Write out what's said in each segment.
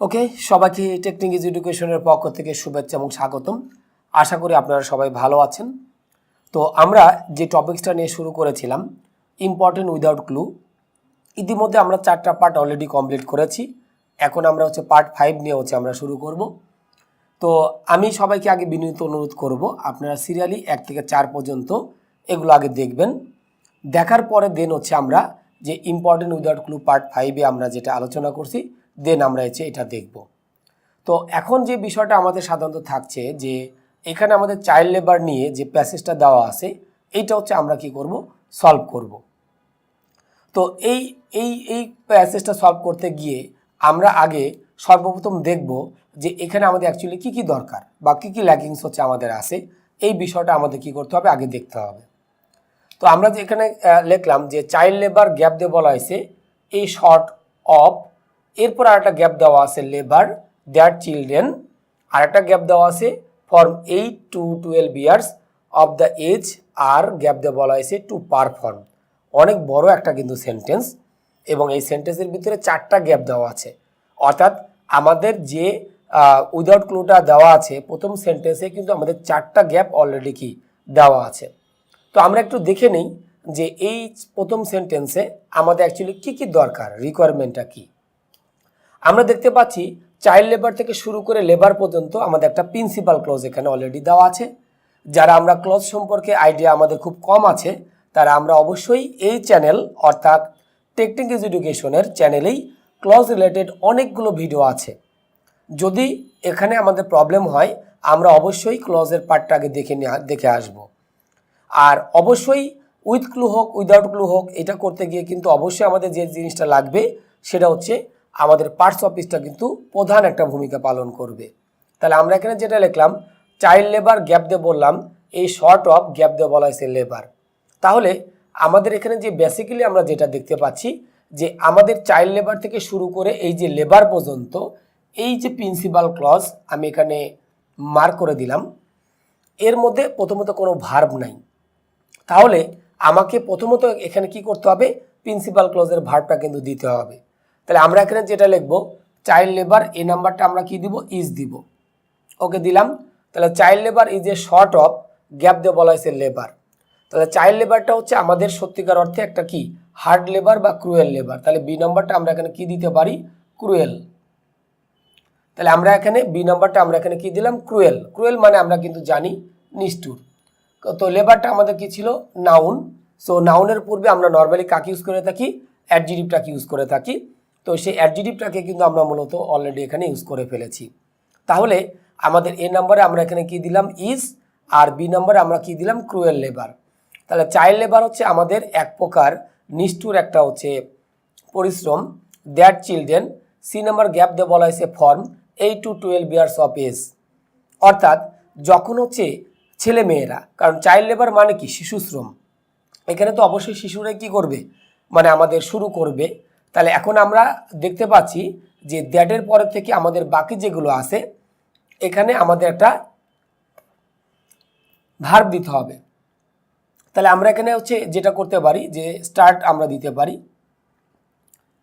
ওকে, সবাইকে technique is এডুকেশনের পক্ষ থেকে শুভেচ্ছা এবং স্বাগতম। আশা করি আপনারা সবাই ভালো আছেন। তো আমরা যে টপিকসটা নিয়ে শুরু করেছিলাম ইম্পর্টেন্ট উইদাউট ক্লু, ইতিমধ্যে আমরা 4টা পার্ট অলরেডি কমপ্লিট করেছি। এখন আমরা পার্ট 5 নিয়ে আমরা শুরু করব। তো আমি সবাইকে আগে বিনীত অনুরোধ করব, আপনারা সিরিয়ালি 1 থেকে 4 পর্যন্ত এগুলো আগে দেখবেন। দেখার পরে দেন আমরা যে ইম্পর্টেন্ট উইদাউট ক্লু পার্ট 5-এ আমরা যেটা আলোচনা করছি দেন আমরা এটা দেখব। তো এখন যে বিষয়টা আমাদের সাধারণত থাকছে যে এখানে আমাদের চাইল্ড লেবার নিয়ে যে প্যাসেজটা দেওয়া আছে এইটা আমরা কি করব, সলভ করব। তো এই এই এই প্যাসেজটা সলভ করতে গিয়ে আমরা আগে সর্বপ্রথম দেখব যে এখানে আমাদের অ্যাকচুয়ালি কী কী দরকার বা কী কী ল্যাকিংস আমাদের আছে, এই বিষয়টা আমাদের কি করতে হবে, আগে দেখতে হবে। তো আমরা যে এখানে লিখলাম যে চাইল্ড লেবার গ্যাপ দিয়ে বলা হয়েছে এই শর্ট অফ, এরপর আরেকটা গ্যাপ দেওয়া আছে লেবার দেয়ার চিলড্রেন, আরেকটা গ্যাপ দেওয়া আছে from 8 to 12 years of the age, আর গ্যাপ দিয়ে বলা হয়েছে টু পারফর্ম। অনেক বড় একটা কিন্তু সেন্টেন্স, এবং এই সেন্টেন্সের ভিতরে 4টা গ্যাপ দেওয়া আছে। অর্থাৎ আমাদের যে উইদাউট ক্লুটা দেওয়া আছে প্রথম সেন্টেন্সে কিন্তু আমাদের 4টা গ্যাপ অলরেডি কি দেওয়া আছে। তো আমরা একটু দেখে নিই যে এই প্রথম সেন্টেন্সে আমাদের অ্যাকচুয়ালি কী কী দরকার, রিকোয়ারমেন্টটা কি। আমরা দেখতে পাচ্ছি চাইল্ড লেবার থেকে শুরু করে লেবার পর্যন্ত আমাদের একটা প্রিন্সিপাল ক্লজ এখানে অলরেডি দেওয়া আছে। যারা আমরা ক্লজ সম্পর্কে আইডিয়া আমাদের খুব কম আছে তারা আমরা অবশ্যই এই চ্যানেল অর্থাৎ টেকনিক ইজ এডুকেশনের চ্যানেলেই ক্লজ রিলেটেড অনেকগুলো ভিডিও আছে। যদি এখানে আমাদের প্রবলেম হয় আমরা অবশ্যই ক্লজের পার্টটা আগে দেখে আসব। আর অবশ্যই উইথ ক্লু হোক উইদাউট ক্লু হোক এটা করতে গিয়ে কিন্তু অবশ্যই আমাদের যে জিনিসটা লাগবে সেটা আমাদের পার্টস অফিসটা কিন্তু প্রধান একটা ভূমিকা পালন করবে। তাহলে আমরা এখানে যেটা লিখলাম চাইল্ড লেবার গ্যাপ দিয়ে বললাম এই শর্ট অফ গ্যাপ দিয়ে বলা হয়েছে লেবার। তাহলে আমাদের এখানে যে বেসিক্যালি আমরা যেটা দেখতে পাচ্ছি যে আমাদের চাইল্ড লেবার থেকে শুরু করে এই যে লেবার পর্যন্ত এই যে প্রিন্সিপাল ক্লজ আমি এখানে মার্ক করে দিলাম, এর মধ্যে প্রথমত কোনো ভার্ব নাই। তাহলে আমাকে প্রথমত এখানে কি করতে হবে, প্রিন্সিপাল ক্লজের ভার্বটা কিন্তু দিতে হবে। তাহলে আমরা এখানে যেটা লিখব চাইল্ড লেবার এই নাম্বারটা আমরা কি দিব, ইজ দিব। ওকে দিলাম। তাহলে child labour is a short of gap দিয়ে বলা হয়েছে লেবার। তাহলে চাইল্ড লেবারটা আমাদের সত্যিকার অর্থে একটা কি হার্ড লেবার বা ক্রুয়েল লেবার। তাহলে বি নাম্বারটা আমরা এখানে কি দিতে পারি, ক্রুয়েল। তাহলে আমরা এখানে বি নাম্বারটা আমরা এখানে কি দিলাম, ক্রুয়েল। ক্রুয়েল মানে আমরা কিন্তু জানি নিষ্ঠুর। তো লেবারটা আমাদের কি ছিল, নাউন। সো নাউনের পূর্বে আমরা নর্মালি কাকে ইউজ করে থাকি, অ্যাডজেক্টিভটাকে ইউজ করে থাকি। তো সেই অ্যাডজেক্টিভটাকে কিন্তু আমরা মূলত অলরেডি এখানে ইউজ করে ফেলেছি। তাহলে আমাদের এ নাম্বারে আমরা এখানে কি দিলাম, ইজ, আর বি নাম্বারে আমরা কি দিলাম, ক্রুয়েল লেবার। তাহলে চাইল্ড লেবার আমাদের এক প্রকার নিষ্ঠুর একটা পরিশ্রম। That children, C number gap দিয়ে বলা হয়েছে from 8 to 12 years of age. অর্থাৎ যখন ছেলে মেয়েরা, কারণ চাইল্ড লেবার মানে কি শিশু শ্রম, এখানে তো অবশ্যই শিশুরা কি করবে, মানে আমাদের শুরু করবে। তাহলে এখন আমরা দেখতে পাচ্ছি যে দ্যাটের পরে থেকে আমাদের বাকি যেগুলো আছে এখানে আমাদের একটা ভার্ব দিতে হবে। তাহলে আমরা এখানে যেটা করতে পারি যে স্টার্ট আমরা দিতে পারি,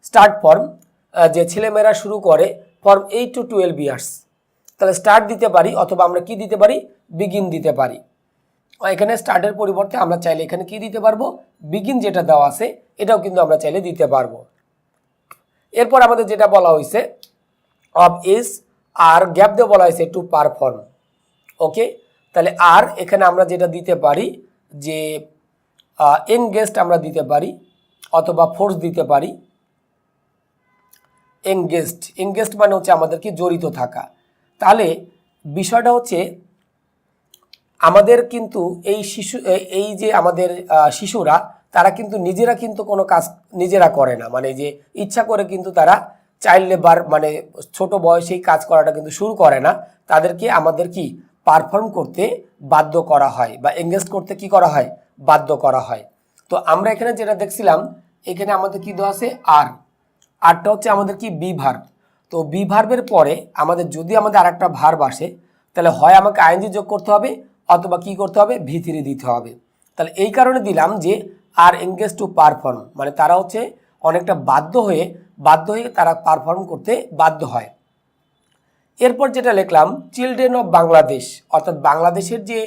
স্টার্ট ফর্ম, যে ছেলেমেয়েরা শুরু করে ফর্ম 8 to 12 ইয়ার্স। তাহলে স্টার্ট দিতে পারি, অথবা আমরা কি দিতে পারি, বিগিন দিতে পারি। এখানে স্টার্টের পরিবর্তে আমরা চাইলে এখানে কি দিতে পারবো, বিগিন যেটা দেওয়া আছে এটাও কিন্তু আমরা চাইলে দিতে পারবো। এরপর আমাদের যেটা বলা হয়েছে অফ এজ, আর গ্যাপ দিয়ে বলা হয়েছে টু পারফর্ম। ওকে, তাহলে আর এখানে আমরা যেটা দিতে পারি যে এনগেজড আমরা দিতে পারি, অথবা ফোর্স দিতে পারি। এনগেজড মানে আমাদের কি জড়িত থাকা। তাহলে বিষয়টা আমাদের কিন্তু এই যে আমাদের শিশুরা তারা কিন্তু নিজেরা কিন্তু কোনো কাজ নিজেরা করে না, মানে যে ইচ্ছা করে কিন্তু তারা চাইল্ড লেবার মানে ছোট বয়সেই কাজ করাটা কিন্তু শুরু করে না। তাদেরকে আমাদের কি পারফর্ম করতে বাধ্য করা হয়, বা এঙ্গেজ করতে কি করা হয়, বাধ্য করা হয়। তো আমরা এখানে যেটা দেখছিলাম এখানে আমাদের কি দেওয়া আছে, আরটা আমাদের কি বি ভার্ব। তো বি ভার্বের পরে আমাদের যদি আমাদের আর একটা ভার্ব আসে তাহলে হয় আমাকে আইএনজি যোগ করতে হবে, অথবা কি করতে হবে, ভি3 দিতে হবে। তাহলে এই কারণে দিলাম যে আর এঙ্গেজ টু পারফর্ম, মানে তারা অনেকটা বাধ্য হয়ে তারা পারফর্ম করতে বাধ্য হয়। এরপর যেটা লিখলাম চিলড্রেন অফ বাংলাদেশ, অর্থাৎ বাংলাদেশের যে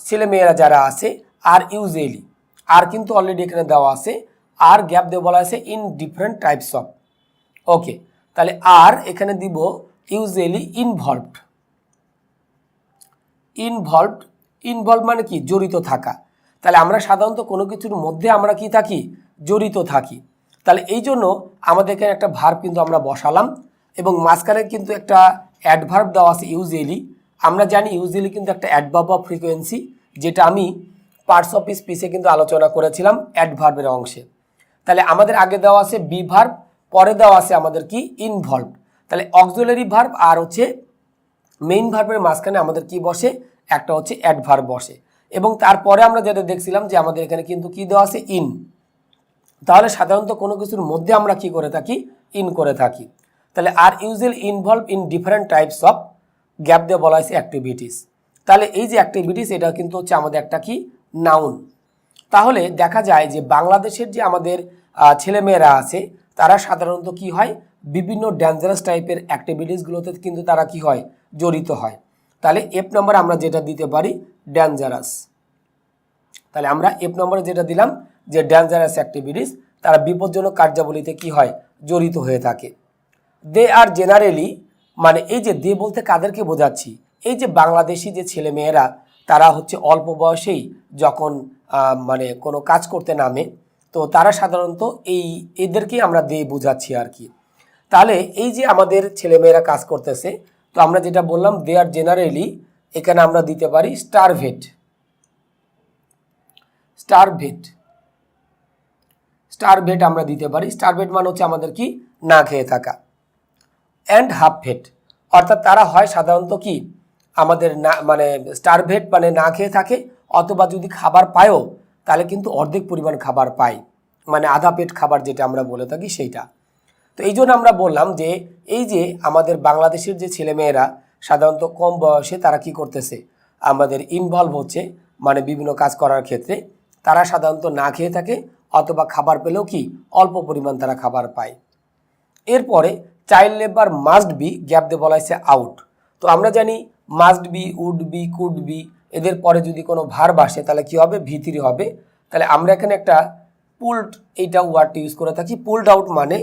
ছেলেমেয়েরা যারা আছে আর ইউজুয়ালি, আর কিন্তু অলরেডি এখানে দেওয়া আছে, আর গ্যাপ দিয়ে বলা আছে ইন ডিফারেন্ট টাইপস অফ। ওকে, তাহলে আর এখানে দিব ইউজুয়ালি ইনভলভড। ইনভলভড, ইনভলভ মানে কি? জড়িত থাকা। তাহলে আমরা সাধারণত কোনো কিছুর মধ্যে আমরা কি থাকি? জড়িত থাকি। তাহলে এই জন্য আমাদের এখানে একটা ভার্ব কিন্তু আমরা বসালাম এবং মাঝখানে কিন্তু একটা অ্যাডভার্ব দেওয়া আছে ইউজুয়ালি। আমরা জানি ইউজুয়ালি কিন্তু একটা অ্যাডভার্ব অফ ফ্রিকোয়েন্সি, যেটা আমি পার্টস অফ স্পিচে কিন্তু আলোচনা করেছিলাম অ্যাডভার্বের অংশে। তাহলে আমাদের আগে দেওয়া আছে বি ভার্ব, পরে দেওয়া আছে আমাদের কি? ইনভলভড। তাহলে অক্সিলারি ভার্ব আর হচ্ছে মেইন ভার্বের মাঝখানে আমাদের কি বসে? একটা হচ্ছে অ্যাডভার্ব বসে। এবং তারপরে আমরা যেটা দেখছিলাম যে আমাদের এখানে কিন্তু কি দেওয়া আছে? ইন। তাহলে সাধারণত কোনো কিছুর মধ্যে আমরা কি করে থাকি? ইন করে থাকি। তাহলে আর usually involve in different types of, gap দিয়ে বলা হয়েছে অ্যাক্টিভিটিস। তাহলে এই যে অ্যাক্টিভিটিস, এটা কিন্তু হচ্ছে আমাদের একটা কি? নাউন। তাহলে দেখা যায় যে বাংলাদেশের যে আমাদের ছেলেমেয়েরা আছে তারা সাধারণত কি হয়? বিভিন্ন ডেঞ্জারাস টাইপের অ্যাক্টিভিটিসগুলোতে কিন্তু তারা কি হয়? জড়িত হয়। তাহলে এফ নম্বর আমরা যেটা দিতে পারি ডেঞ্জারাস। তাহলে আমরা এফ নম্বরে যেটা দিলাম যে ডেঞ্জারাস অ্যাক্টিভিটিস, তারা বিপজ্জনক কার্যাবলীতে কি হয়? জড়িত হয়ে থাকে। দে আর জেনারেলি, মানে এই যে দে বলতে কাদেরকে বোঝাচ্ছি? এই যে বাংলাদেশি যে ছেলেমেয়েরা তারা হচ্ছে অল্প বয়সেই যখন মানে কোনো কাজ করতে নামে, তো তারা সাধারণত এদেরকেই আমরা দে বোঝাচ্ছি আর কি। তাহলে এই যে আমাদের ছেলেমেয়েরা কাজ করতেছে, তো আমরা যেটা বললাম দে আর জেনারেলি, এখানে আমরা দিতে পারি স্টারভেট। স্টারভেট, স্টারভেট আমরা দিতে পারি। স্টারভেট মানে হচ্ছে আমাদের কি? না খেয়ে থাকা। অ্যান্ড হাফ ভেট, অর্থাৎ তারা হয় সাধারণত কি? আমাদের না মানে স্টারভেট মানে না খেয়ে থাকে, অথবা যদি খাবার পায়ও তাহলে কিন্তু অর্ধেক পরিমাণ খাবার পায়, মানে আধা পেট খাবার যেটা আমরা বলে থাকি সেইটা। তো এই জন্য আমরা বললাম যে এই যে আমাদের বাংলাদেশের যে ছেলেমেয়েরা সাধারণত কম বয়সে তারা কি করতেছে? আমাদের ইনভলভ হচ্ছে, মানে বিভিন্ন কাজ করার ক্ষেত্রে তারা সাধারণত না খেয়ে থাকে, অথবা খাবার পেলেও কি অল্প পরিমাণ তারা খাবার পায়। এরপরে child labour must be, gap দিয়ে বলা হয়েছে আউট। তো আমরা জানি must be, would be, could be, এদের পরে যদি কোনো ভার্ব আসে তাহলে কি হবে? ভি3 হবে। তাহলে আমরা এখানে একটা পুলড, এইটা ওয়ার্ডটি ইউজ করে থাকি। পুলড আউট মানে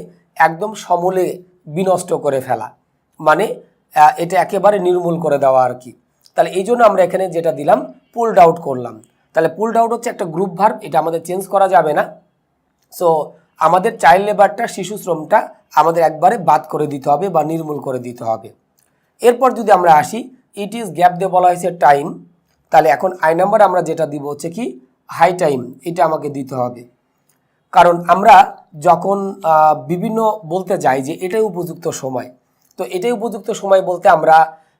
একদম সমূলে বিনষ্ট করে ফেলা, মানে এটা একেবারে নির্মূল করে দেওয়া আর কি। তাহলে এই জন্য আমরা এখানে যেটা দিলাম পুলড আউট করলাম। তাহলে পুলড আউট হচ্ছে একটা গ্রুপ ভার্ব, এটা আমাদের চেঞ্জ করা যাবে না। সো আমাদের চাইল্ড লেবারটা, শিশু শ্রমটা আমাদের একবারে বাদ করে দিতে হবে বা নির্মূল করে দিতে হবে। এরপর যদি আমরা আসি ইট ইজ, গ্যাপ দিয়ে বলা হয়েছে টাইম। তাহলে এখন আই নাম্বার আমরা যেটা দিব হচ্ছে কি? হাই টাইম, এটা আমাকে দিতে হবে। কারণ আমরা যখন বিভিন্ন বলতে যাই যে এটাই উপযুক্ত সময়, তো এটাই উপযুক্ত সময় বলতে আমরা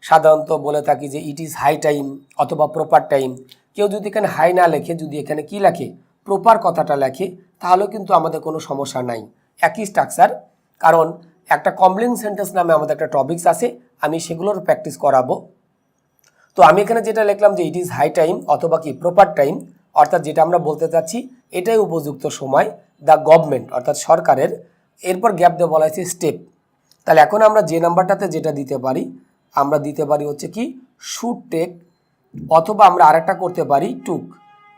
সাধারণত বলে থাকি যে ইট ইজ হাই টাইম অথবা প্রপার টাইম। কেউ যদি এখানে হাই না লেখে, যদি এখানে কি লেখে? প্রপার কথাটা লেখে, তাহলেও কিন্তু আমাদের কোনো সমস্যা নাই, একই স্ট্রাকচার। কারণ একটা কমপ্লেক্স সেন্টেন্স নামে আমাদের একটা টপিকস আছে, আমি সেগুলোর প্র্যাকটিস করাবো। তো আমি এখানে যেটা লিখলাম যে ইট ইজ হাই টাইম অথবা কি প্রপার টাইম, অর্থাৎ যেটা আমরা বলতে চাচ্ছি এটাই উপযুক্ত সময়, দ্য গভর্নমেন্ট অর্থাৎ সরকারের। এরপর গ্যাপ দিয়ে বলা হয়েছে স্টেপ। তাহলে এখন আমরা যে নাম্বারটাতে যেটা দিতে পারি, আমরা দিতে পারি হচ্ছে কি? শুড টেক, অথবা আমরা আরেকটা করতে পারি টুক,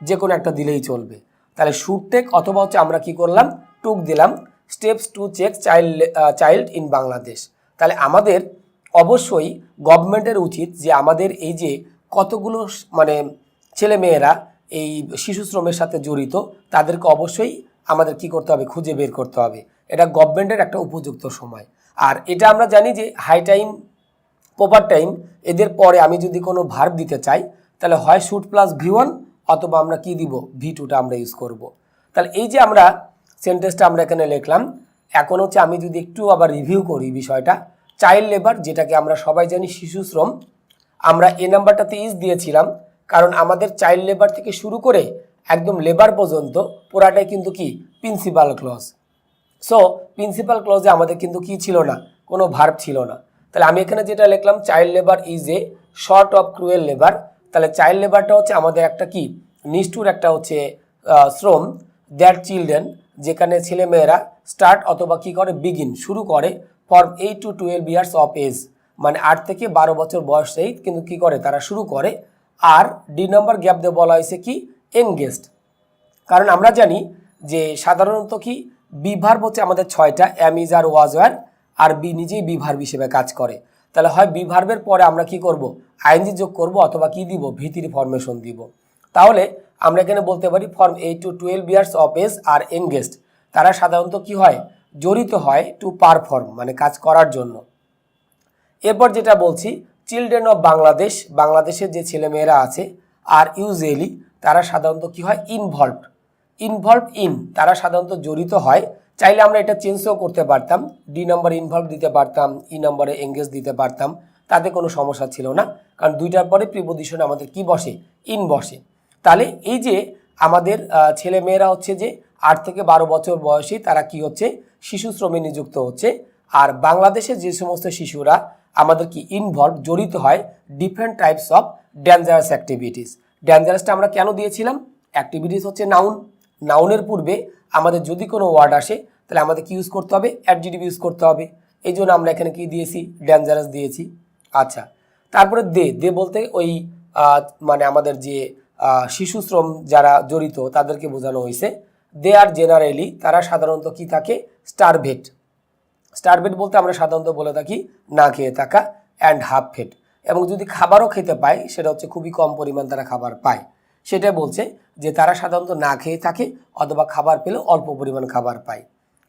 যে কোনো একটা দিলেই চলবে। তাহলে শুড টেক অথবা হচ্ছে আমরা কি করলাম? টুক দিলাম। Steps to check child in Bangladesh. তাহলে আমাদের অবশ্যই গভর্নমেন্টের উচিত যে আমাদের এই যে কতগুলো মানে ছেলেমেয়েরা এই শিশু শ্রমের সাথে জড়িত, তাদেরকে অবশ্যই আমাদের কি করতে হবে? খুঁজে বের করতে হবে। এটা গভর্নমেন্টের একটা উপযুক্ত সময়। আর এটা আমরা জানি যে হাই টাইম, প্রপার টাইম, এদের পরে আমি যদি কোনো ভার্ব দিতে চাই তাহলে হয় শুড প্লাস ভি1, অথবা আমরা কি দিব? ভি2টা আমরা ইউজ করব। তাহলে এই যে আমরা সেন্টেন্সটা আমরা এখানে লিখলাম, এখন হচ্ছে আমি যদি একটু আবার রিভিউ করি বিষয়টা, চাইল্ড লেবার যেটাকে আমরা সবাই জানি শিশু শ্রম, আমরা এ নাম্বারটাতে ইজ দিয়েছিলাম কারণ আমাদের চাইল্ড লেবার থেকে শুরু করে একদম লেবার পর্যন্ত পুরাটাই কিন্তু কি? Principal clause. সো প্রিন্সিপাল ক্লজে আমাদের কিন্তু কি ছিল না? কোনো ভার্ব ছিল না। তাহলে আমি এখানে যেটা লিখলাম child labour is a short of cruel labour. তাহলে চাইল্ড লেবারটা হচ্ছে আমাদের একটা কি? নিষ্ঠুর একটা হচ্ছে শ্রম। দ্যাট চিলড্রেন, যেখানে ছেলেমেয়েরা স্টার্ট অথবা কি করে? বিগিন, শুরু করে for 8 to 12 years of age, মানে 8 থেকে 12 বছর বয়সেই কিন্তু কি করে তারা শুরু করে। আর ডি নাম্বার গ্যাপ দিয়ে বলা হয়েছে কি এনগেজড। কারণ আমরা জানি যে সাধারণত কি বি ভার্ব হচ্ছে আমাদের 6টা, am is are was were, আর বি নিজেই বি ভার্ব হিসেবে কাজ করে। তাহলে হয় বি ভার্বের পরে আমরা কি করব আইএনজি যোগ করব, অথবা কি দিব ভিতির ফরমেশন দিব। তাহলে আমরা এখানে বলতে পারি from 8 to 12 years of age আর এনগেজড, তারা সাধারণত কি হয় জড়িত হয় টু পারফর্ম মানে কাজ করার জন্য। এরপর যেটা বলছি চিলড্রেন অফ বাংলাদেশ, বাংলাদেশের যে ছেলেমেয়েরা আছে, আর ইউজুয়ালি তারা সাধারণত কি হয় ইনভলভ ইন, তারা সাধারণত জড়িত হয়। চাইলে আমরা এটা চেঞ্জও করতে পারতাম, ডি নাম্বার ইনভলভ দিতে পারতাম, ই নাম্বারে এঙ্গেজ দিতে পারতাম, তাতে কোনো সমস্যা ছিল না, কারণ দুইটার পরে প্রিপোজিশনে আমাদের কি বসে ইন বসে। তাহলে এই যে আমাদের ছেলেমেয়েরা হচ্ছে যে 8 থেকে 12 বছর বয়সী, তারা কি হচ্ছে শিশু শ্রমে নিযুক্ত হচ্ছে। আর বাংলাদেশের যে সমস্ত শিশুরা আমাদের কি ইনভলভ জড়িত হয় different types of dangerous activities. ডেঞ্জারাসটা আমরা কেন দিয়েছিলাম, অ্যাক্টিভিটিস হচ্ছে নাউন, নাউনের পূর্বে আমাদের যদি কোনো ওয়ার্ড আসে তাহলে আমাদের কি ইউজ করতে হবে অ্যাডজেক্টিভ ইউজ করতে হবে, এই জন্য আমরা এখানে কি দিয়েছি ডেঞ্জারাস দিয়েছি। আচ্ছা, তারপরে দে বলতে ওই মানে আমাদের যে শিশু শ্রম যারা জড়িত তাদেরকে বোঝানো হয়েছে। দে আর জেনারেলি, তারা সাধারণত কি থাকে স্টারভেট, স্টারভেট বলতে আমরা সাধারণত বলে থাকি না খেয়ে থাকা, অ্যান্ড হাফ ফেড, এবং যদি খাবারও খেতে পায় সেটা হচ্ছে খুবই কম পরিমাণ তারা খাবার পায়, সেটা বলছে যে তারা সাধারণত না খেয়ে থাকে অথবা খাবার পেলেও অল্প পরিমাণ খাবার পায়।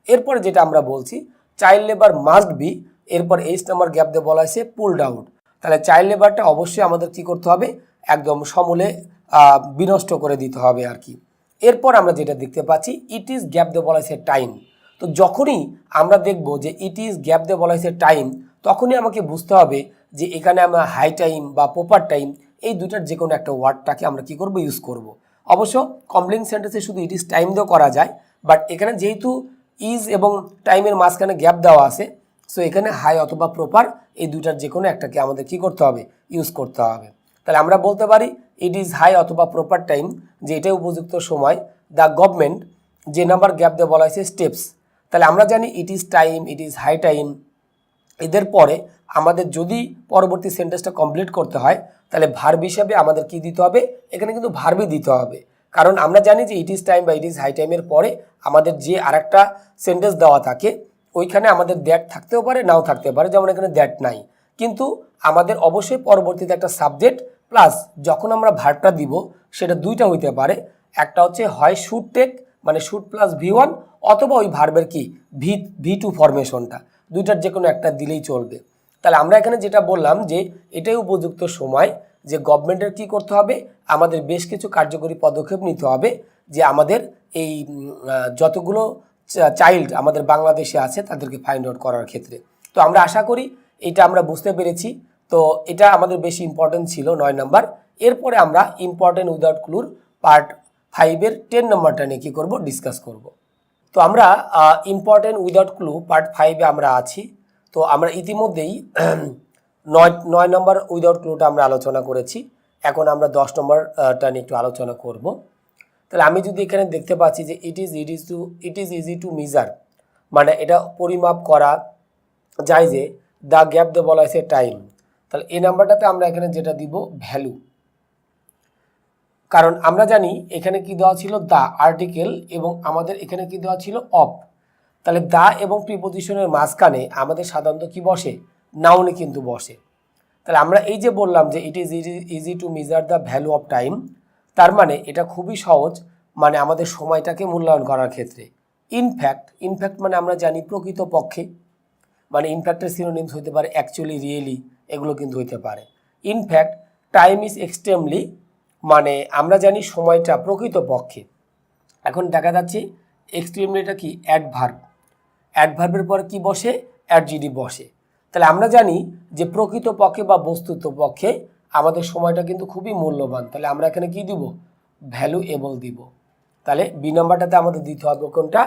এরপরে যেটা আমরা বলছি চাইল্ড লেবার মাস্ট বি, এরপর এইচ নাম্বার গ্যাপ দিয়ে বলা হয়েছে পুলড আউট। তাহলে চাইল্ড লেবারটা অবশ্যই আমাদের কি করতে হবে একদম সমূলে বিনষ্ট করে দিতে হবে আর কি। এরপর আমরা যেটা দেখতে পাচ্ছি ইট ইজ গ্যাপ দিয়ে বলা হয়েছে টাইম। তো যখনই আমরা দেখব যে ইট ইজ গ্যাপ দিয়ে বলা হয়েছে টাইম, তখনই আমাকে বুঝতে হবে যে এখানে আমরা হাই টাইম বা প্রপার টাইম এই দুটার যে কোনো একটা ওয়ার্ডটাকে আমরা কি করব ইউজ করব। অবশ্য কমপ্লেইন সেন্টেন্সে শুধু ইট ইজ টাইম দিয়েও করা যায়, বাট এখানে যেহেতু ইজ এবং টাইমের মাঝখানে গ্যাপ দেওয়া আছে, সো এখানে হাই অথবা প্রপার এই দুটার যে কোনো একটাকে আমাদের কি করতে হবে ইউজ করতে হবে। তাহলে আমরা বলতে পারি ইট ইজ হাই অথবা প্রপার টাইম, যে এটাই উপযুক্ত সময়। দ্য গভর্নমেন্ট, যে নাম্বার গ্যাপ দিয়ে বলা হয়েছে স্টেপস। তাহলে আমরা জানি it is time, it is high time, এদের পরে আমাদের যদি পরবর্তী সেন্টেন্সটা কমপ্লিট করতে হয় তাহলে ভার্ব হিসাবে আমাদের কি দিতে হবে, এখানে কিন্তু ভার্বই দিতে হবে। কারণ আমরা জানি যে ইট ইজ টাইম বা ইট ইজ হাই টাইমের পরে আমাদের যে আরেকটা সেন্টেন্স দেওয়া থাকে ওইখানে আমাদের দ্যাট থাকতেও পারে নাও থাকতে পারে, যেমন এখানে দ্যাট নাই, কিন্তু আমাদের অবশ্যই পরবর্তীতে একটা সাবজেক্ট প্লাস যখন আমরা ভার্বটা দিব সেটা দুইটা হইতে পারে, একটা হচ্ছে হয় শুড টেক মানে শুড প্লাস V1, অথবা ওই ভার্বের কি V2 ফরমেশনটা, দুইটার যে কোনো একটা দিলেই চলবে। তাহলে আমরা এখানে যেটা বললাম যে এটাই উপযুক্ত সময় যে গভর্নমেন্টের কি করতে হবে আমাদের বেশ কিছু কার্যকরী পদক্ষেপ নিতে হবে, যে আমাদের এই যতগুলো চাইল্ড আমাদের বাংলাদেশে আছে তাদেরকে ফাইন্ড আউট করার ক্ষেত্রে। তো আমরা আশা করি এটা আমরা বুঝতে পেরেছি। তো এটা আমাদের বেশি ইম্পর্টেন্ট ছিল 9 নাম্বার। এরপরে আমরা ইম্পর্টেন্ট উইদাউট ক্লুর পার্ট 5-এর 10 নম্বরটা নিয়ে কী করবো ডিসকাস করব। তো আমরা ইম্পর্টেন্ট উইদাউট ক্লু পার্ট 5-এ আমরা আছি। তো আমরা ইতিমধ্যেই 9 নম্বর উইদাউট ক্লুটা আমরা আলোচনা করেছি, এখন আমরা 10 নম্বরটা নিয়ে একটু আলোচনা করব। তাহলে আমি যদি এখানে দেখতে পাচ্ছি যে it is easy to measure, মানে এটা পরিমাপ করা যায়, যে দ্য গ্যাপ দিয়ে বলা হয়েছে টাইম, তাহলে এই নাম্বারটাতে আমরা এখানে যেটা দিব ভ্যালু, কারণ আমরা জানি এখানে কি দেওয়া ছিল দা আর্টিকেল এবং আমাদের এখানে কি দেওয়া ছিল অফ। তাহলে দা এবং প্রিপোজিশনের মাঝখানে আমাদের সাধারণত কি বসে নাউনে কিন্তু বসে। তাহলে আমরা এই যে বললাম যে it is easy to measure the value of time, তার মানে এটা খুবই সহজ, মানে আমাদের সময়টাকে মূল্যায়ন করার ক্ষেত্রে। ইনফ্যাক্ট মানে আমরা জানি প্রকৃত পক্ষে, মানে ইনফ্যাক্টের সিনোনিমস হতে পারে অ্যাকচুয়ালি, রিয়েলি, এগুলো কিন্তু হইতে পারে। ইনফ্যাক্ট টাইম ইজ এক্সট্রিমলি, মানে আমরা জানি সময়টা প্রকৃত পক্ষে। এখন দেখা যাচ্ছে এক্সট্রিমলিটা কি অ্যাডভার্বের পরে কি বসে অ্যাডজেক্টিভ বসে। তাহলে আমরা জানি যে প্রকৃত পক্ষে বা বস্তুত পক্ষে আমাদের সময়টা কিন্তু খুবই মূল্যবান, তাহলে আমরা এখানে কি দিব ভ্যালুয়েবল দিব। তাহলে বি নাম্বারটাতে আমাদের দিতে হবে কোনটা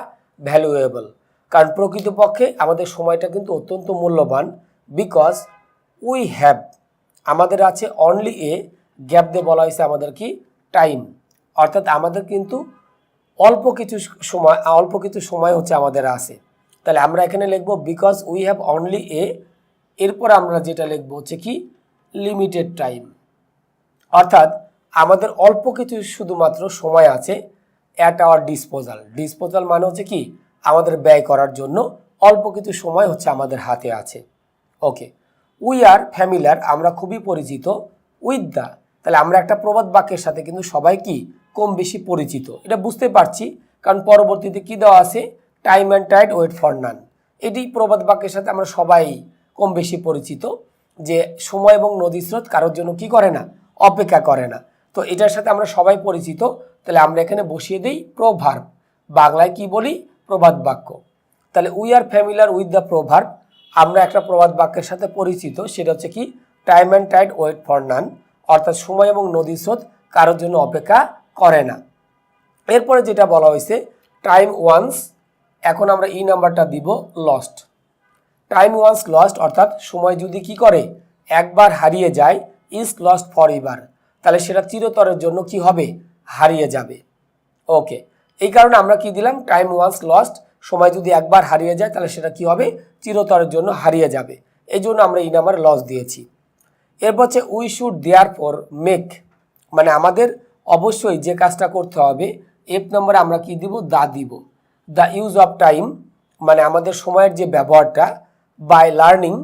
ভ্যালুয়েবল, কারণ প্রকৃতপক্ষে আমাদের সময়টা কিন্তু অত্যন্ত মূল্যবান। বিকজ উই হ্যাভ, আমাদের আছে অনলি এ গ্যাপ দিয়ে বলা হয়েছে আমাদের কি টাইম, অর্থাৎ আমাদের কিন্তু অল্প কিছু সময় হচ্ছে আমাদের আছে। তাহলে আমরা এখানে লিখব because we have only a এরপর আমরা যেটা লিখবো হচ্ছে কি লিমিটেড টাইম, অর্থাৎ আমাদের অল্প কিছু শুধুমাত্র সময় আছে অ্যাট আওয়ার ডিসপোজাল। ডিসপোজাল মানে হচ্ছে কি আমাদের ব্যয় করার জন্য অল্প কিছু সময় হচ্ছে আমাদের হাতে আছে। ওকে, উই আর ফ্যামিলিয়ার, আমরা খুবই পরিচিত উইথ দ্য, তাহলে আমরা একটা প্রবাদ বাক্যের সাথে কিন্তু সবাই কি কম বেশি পরিচিত, এটা বুঝতে পারছি কারণ পরবর্তীতে কি দেওয়া আছে time and tide wait for none. এটি প্রবাদ বাক্যের সাথে আমরা সবাই কম বেশি পরিচিত যে সময় এবং নদী স্রোত কারোর জন্য কি করে না, অপেক্ষা করে না। তো এটার সাথে আমরা সবাই পরিচিত, তাহলে আমরা এখানে বসিয়ে দিই প্রোভার্ব, বাংলায় কি বলি প্রবাদ বাক্য। তাহলে we are familiar with the proverb, আমরা একটা প্রবাদ বাক্যের সাথে পরিচিত, সেটা হচ্ছে কি time and tide wait for none, অর্থাৎ সময় এবং নদী স্রোত কারোর জন্য অপেক্ষা করে না। এরপরে যেটা বলা হয়েছে টাইম ওয়ান্স, এখন আমরা এই নাম্বারটা দিব লস্ট। টাইম ওয়ান্স লস্ট, অর্থাৎ সময় যদি কি করে একবার হারিয়ে যায়, ইজ লস্ট ফর এভার, তাহলে সেটা চিরতরের জন্য কি হবে হারিয়ে যাবে। ওকে, এই কারণে আমরা কি দিলাম টাইম ওয়ান্স লস্ট, সময় যদি একবার হারিয়ে যায় তাহলে সেটা কি হবে চিরতরের জন্য হারিয়ে যাবে, এই জন্য আমরা এই নাম্বার লস দিয়েছি। এরপর হচ্ছে we should there for make, মানে আমাদের অবশ্যই যে কাজটা করতে হবে, এফ নম্বরে আমরা কি দিব দা দিব। দ্য ইউজ অফ টাইম মানে আমাদের সময়ের যে ব্যবহারটা, by learning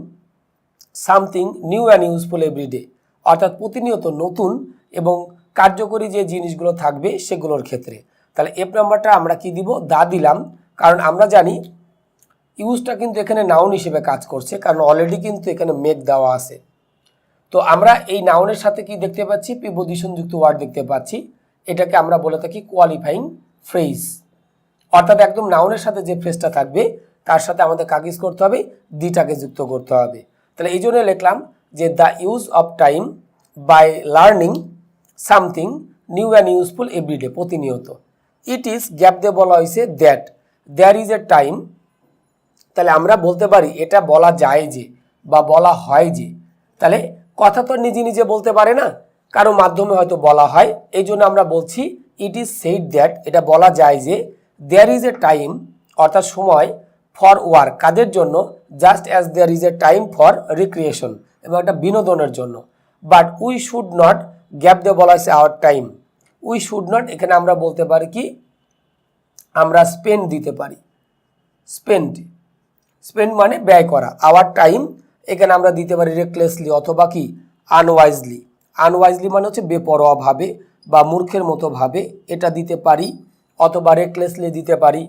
something new and useful everyday, অর্থাৎ প্রতিনিয়ত নতুন এবং কার্যকরী যে জিনিসগুলো থাকবে সেগুলোর ক্ষেত্রে। তাহলে এফ নাম্বারটা আমরা কি দিব দা দিলাম, কারণ আমরা জানি ইউজটা কিন্তু এখানে নাউন হিসেবে কাজ করছে, কারণ অলরেডি কিন্তু এখানে মেক দেওয়া আছে। তো আমরা এই নাউনের সাথে কি দেখতে পাচ্ছি প্রিপোজিশন যুক্ত ওয়ার্ড দেখতে পাচ্ছি, এটাকে আমরা বলে থাকি কোয়ালিফাইং ফ্রেজ, অর্থাৎ একদম নাউনের সাথে যে ফ্রেজটা থাকবে তার সাথে আমাদের কাগজ করতে হবে দিটাকে যুক্ত করতে হবে। তাহলে এই জন্য লিখলাম যে the use of time by learning something new and useful everyday, প্রতিনিয়ত। ইট ইজ গ্যাপ দিয়ে বলা হয়েছে that there is a time, তাহলে আমরা বলতে পারি এটা বলা যায় যে বা বলা হয় যে, তাহলে কথা তো নিজে নিজে বলতে পারে না, কারো মাধ্যমে হয়তো বলা হয়, এই জন্য আমরা বলছি ইট ইজ সেইড দ্যাট, এটা বলা যায় যে দেয়ার ইজ এ টাইম, অর্থাৎ সময় ফর ওয়ার্ক কাজের জন্য, just as there is a time for recreation এবং একটা বিনোদনের জন্য। But we should not, gap দিয়ে বলা হয়েছে our time, we should not এখানে আমরা বলতে পারি কি আমরা স্পেন্ড দিতে পারি, স্পেন্ড, স্পেন্ড মানে ব্যয় করা, আওয়ার টাইম এখানে আমরা দিতে পারি রেকলেসলি অথবা কি আনওয়াইজলি। আনওয়াইজলি মানে হচ্ছে বেপরোয়াভাবে বা মূর্খের মতো ভাবে এটা দিতে পারি, অথবা রেকলেসলি দিতে পারি।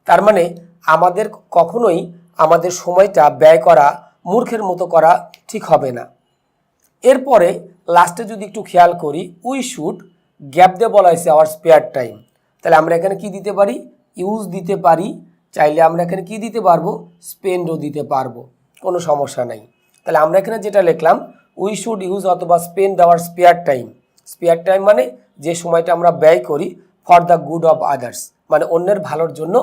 তার মানে আমাদের কখনোই আমাদের সময়টা ব্যয় করা মূর্খের মতো করা ঠিক হবে না। এরপরে লাস্টে যদি একটু খেয়াল করি উই শুড, গ্যাপ দিয়ে বলা হয়েছে আওয়ার স্পেয়ার টাইম, তাহলে আমরা এখানে কি দিতে পারি ইউজ দিতে পারি, চাইলে আমরা এখানে কি দিতে পারবো স্পেন্ডও দিতে পারবো, কোনো সমস্যা নাই। তাহলে আমরা এখানে যেটা লিখলাম উই শুড ইউজ অথবা spend our spare time, spare time মানে যে সময়টা আমরা ব্যয় করি for the good of others, মানে অন্যের ভালোর জন্য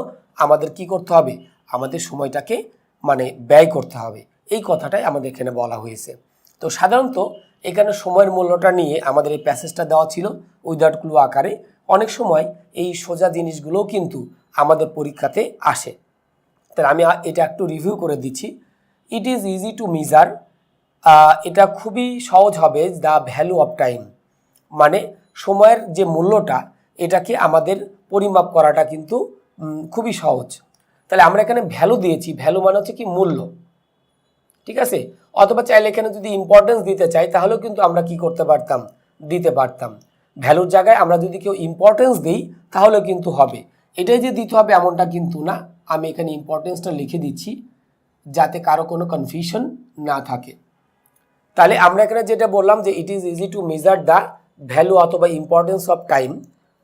আমাদের কি করতে হবে আমাদের সময়টাকে মানে ব্যয় করতে হবে, এই কথাটাই আমাদের এখানে বলা হয়েছে। তো সাধারণত এখানে সময়ের মূল্যটা নিয়ে আমাদের এই প্যাসেজটা দেওয়া ছিল উইদাউট ক্লু আকারে। অনেক সময় এই সোজা জিনিসগুলোও কিন্তু আমাদের পরীক্ষাতে আসে। তাহলে আমি এটা একটু রিভিউ করে দিচ্ছি। It is easy to measure, এটা খুবই সহজ হবে দ্য ভ্যালু অফ টাইম, মানে সময়ের যে মূল্যটা এটাকে আমাদের পরিমাপ করাটা কিন্তু খুবই সহজ। তাহলে আমরা এখানে ভ্যালু দিয়েছি, ভ্যালু মানে হচ্ছে কি মূল্য, ঠিক আছে, অথবা চাইলে এখানে যদি ইম্পর্টেন্স দিতে চাই তাহলেও কিন্তু আমরা কি করতে পারতাম দিতে পারতাম। ভ্যালুর জায়গায় আমরা যদি কেউ ইম্পর্টেন্স দিই তাহলেও কিন্তু হবে, এটাই যে দিতে হবে এমনটা কিন্তু না। আমি এখানে ইম্পর্টেন্সটা লিখে দিচ্ছি যাতে কারো কোনো কনফিউশন না থাকে। তাহলে আমরা এখানে যেটা বললাম যে it is easy to measure the value অথবা ইম্পর্টেন্স অফ টাইম,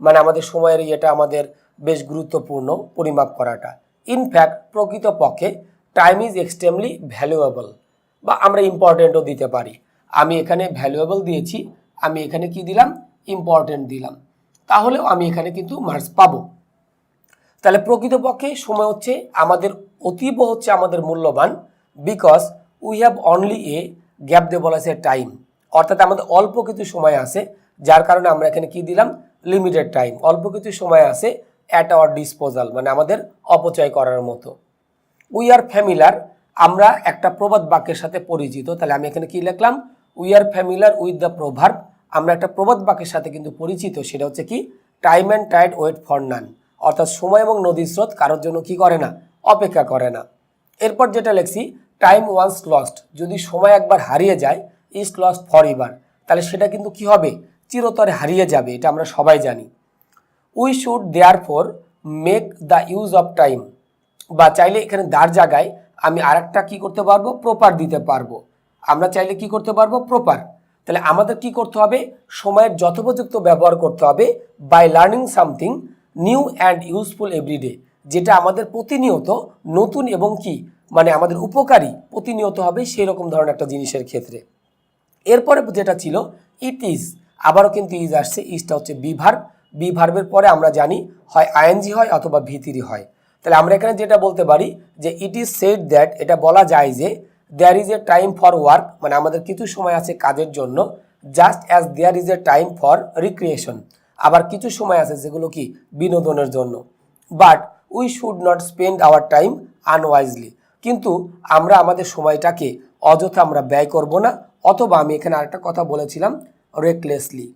মানে আমাদের সময়ের এটা আমাদের বেশ গুরুত্বপূর্ণ পরিমাপ করাটা। ইনফ্যাক্ট প্রকৃতপক্ষে টাইম ইজ এক্সট্রিমলি ভ্যালুয়েবল, বা আমরা ইম্পর্টেন্টও দিতে পারি। আমি এখানে ভ্যালুয়েবল দিয়েছি, আমি এখানে কি দিলাম ইম্পর্টেন্ট দিলাম, তাহলেও আমি এখানে কিন্তু মার্কস পাবো। তাহলে প্রকৃতপক্ষে সময় হচ্ছে আমাদের অতীব হচ্ছে আমাদের মূল্যবান, because we have only a, gap দিয়ে বলা আছে টাইম, অর্থাৎ আমাদের অল্প কিছু সময় আছে, যার কারণে আমরা এখানে কি দিলাম লিমিটেড টাইম, অল্প কিছু সময় আছে অ্যাট আওয়ার ডিসপোজাল, মানে আমাদের অপচয় করার মতো। উই আর ফ্যামিলিয়ার, আমরা একটা প্রবাদ বাক্যের সাথে পরিচিত। তাহলে আমি এখানে কি লিখলাম, we are familiar with the proverb. আমরা একটা প্রবাদ বাক্যের সাথে কিন্তু পরিচিত, সেটা হচ্ছে কি, time and tide wait for none, অর্থাৎ সময় এবং নদীর স্রোত কারোর জন্য কি করে না, অপেক্ষা করে না। এরপর যেটা লিখছি, টাইম ওয়ান্স লস্ট, যদি সময় একবার হারিয়ে যায়, ইজ লস্ট ফর এভার, তাহলে সেটা কিন্তু কি হবে, চিরতরে হারিয়ে যাবে, এটা আমরা সবাই জানি। We should therefore make the use of time, বা চাইলে এখানে দাঁড় জায়গায় আমি আরেকটা কি করতে পারবো, প্রপার দিতে পারবো। আমরা চাইলে কি করতে পারবো, প্রপার। তাহলে আমাদের কি করতে হবে, সময়ের যথোপযুক্ত ব্যবহার করতে হবে, by learning something new and useful everyday, যেটা আমাদের প্রতিনিয়ত নতুন এবং কি মানে আমাদের উপকারী প্রতিনিয়ত হবে, সেই রকম ধরনের একটা জিনিসের ক্ষেত্রে। এরপরে যেটা ছিল ইট ইজ, আবারও কিন্তু ইজ আসছে, ইজটা হচ্ছে বি ভার্ব। বি ভার্বের পরে আমরা জানি হয় আইএনজি হয় অথবা ভি3 হয়। তাহলে আমরা এখানে যেটা বলতে পারি যে ইট ইজ সেড দ্যাট, এটা বলা যায় যে there is a time for work, মানে আমাদের কিছু সময় আছে কাজের জন্য, just as there is a time for recreation, আবার কিছু সময় আছে যেগুলো কি বিনোদনের জন্য। But we should not spend our time unwisely, কিন্তু আমরা আমাদের সময়টাকে অযথা আমরা ব্যয় করব না, অথবা আমি এখানে আরেকটা কথা বলেছিলাম, রেকলেসলি।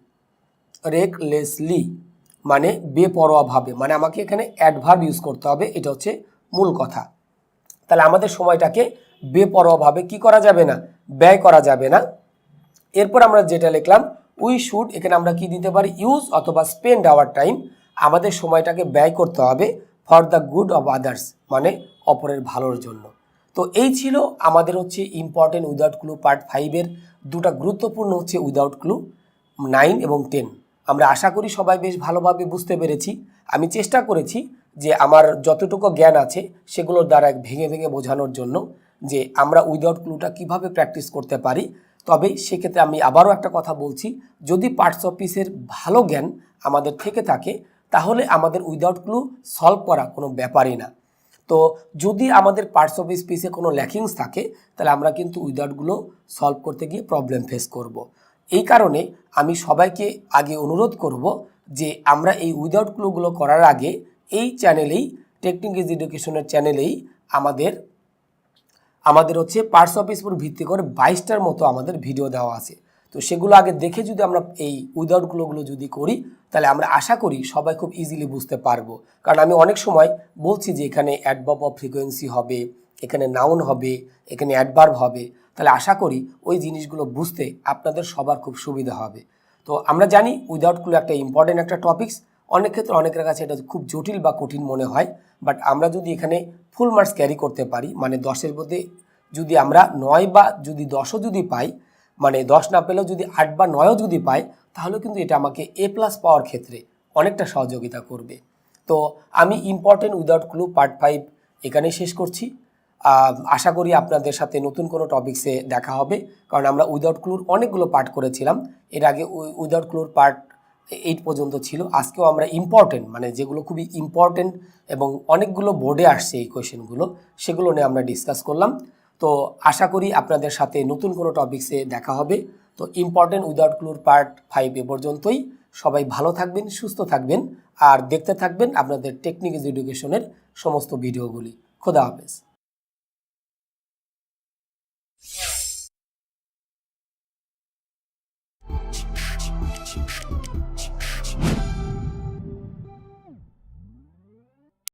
রেকলেসলি মানে বেপরোয়াভাবে, মানে আমাকে এখানে অ্যাডভার্ব ইউজ করতে হবে, এটা হচ্ছে মূল কথা। তাহলে আমাদের সময়টাকে বেপরোয়াভাবে কি করা যাবে না, ব্যয় করা যাবে না। এরপর আমরা যেটা লিখলাম, উই শুড, এখানে আমরা কি দিতে পারি, ইউজ অথবা স্পেন্ড আওয়ার টাইম, আমাদের সময়টাকে ব্যয় করতে হবে for the good of others, মানে অপরের ভালোর জন্য। তো এই ছিল আমাদের হচ্ছে ইম্পর্টেন্ট উইদাউট ক্লু পার্ট 5-এর দুটা গুরুত্বপূর্ণ হচ্ছে উইদাউট ক্লু 9 এবং 10। আমরা আশা করি সবাই বেশ ভালোভাবে বুঝতে পেরেছি। আমি চেষ্টা করেছি যে আমার যতটুকু জ্ঞান আছে সেগুলোর দ্বারা ভেঙে ভেঙে বোঝানোর জন্য, যে আমরা উইদাউট ক্লুটা কিভাবে প্র্যাকটিস করতে পারি। তবে সেক্ষেত্রে আমি আবারও একটা কথা বলছি, যদি পার্টস অফ স্পিচের ভালো জ্ঞান আমাদের থেকে থাকে, তাহলে আমাদের উইদাউট ক্লু সলভ করা কোনো ব্যাপারই না। তো যদি আমাদের পার্টস অফ স্পিচে কোনো ল্যাকিংস থাকে, তাহলে আমরা কিন্তু উইদাউটগুলো সলভ করতে গিয়ে প্রবলেম ফেস করব। এই কারণে আমি সবাইকে আগে অনুরোধ করব যে আমরা এই উইদাউট ক্লুগুলো করার আগে এই চ্যানেলেই, টেকনিক ইজ এডুকেশনের চ্যানেলেই আমাদের হচ্ছে পার্টস অফ স্পিচ উপর ভিত্তি করে 22টার মতো আমাদের ভিডিও দেওয়া আছে। তো সেগুলো আগে দেখে যদি আমরা এই উইদাউটগুলোগুলো যদি করি, তাহলে আমরা আশা করি সবাই খুব ইজিলি বুঝতে পারবো। কারণ আমি অনেক সময় বলছি যে এখানে অ্যাডভার্ব অফ ফ্রিকোয়েন্সি হবে, এখানে নাউন হবে, এখানে অ্যাডভার্ব হবে, তাহলে আশা করি ওই জিনিসগুলো বুঝতে আপনাদের সবার খুব সুবিধা হবে। তো আমরা জানি উইদাউট ক্লু একটা ইম্পর্টেন্ট একটা টপিকস, অনেক ক্ষেত্রে অনেকের কাছে এটা খুব জটিল বা কঠিন মনে হয়, বাট আমরা যদি এখানে ফুল মার্কস ক্যারি করতে পারি, মানে 10-এর মধ্যে যদি আমরা 9 বা যদি 10ও যদি পাই, মানে 10 না পেলেও যদি 8 বা 9ও যদি পাই, তাহলে কিন্তু এটা আমাকে A+ পাওয়ার ক্ষেত্রে অনেকটা সহযোগিতা করবে। তো আমি ইম্পর্টেন্ট উইদাউট ক্লু পার্ট 5 এখানেই শেষ করছি। আশা করি আপনাদের সাথে নতুন কোনো টপিক্সে দেখা হবে, কারণ আমরা উইদাউট ক্লুর অনেকগুলো পার্ট করেছিলাম। এর আগে উইদাউট ক্লুর পার্ট 8 পর্যন্ত ছিল। আজকেও আমরা ইম্পর্টেন্ট, মানে যেগুলো খুবই ইম্পর্টেন্ট এবং অনেকগুলো বোর্ডে আসছে এই কোয়েশ্চেনগুলো, সেগুলো নিয়ে আমরা ডিসকাস করলাম। তো আশা করি আপনাদের সাথে নতুন কোনো টপিক্সে দেখা হবে। তো ইম্পর্টেন্ট উইদাউট ক্লুর পার্ট 5 এ পর্যন্তই। সবাই ভালো থাকবেন, সুস্থ থাকবেন, আর দেখতে থাকবেন আপনাদের টেকনিক ইজ এডুকেশনের সমস্ত ভিডিওগুলি। খোদা হাফেজ।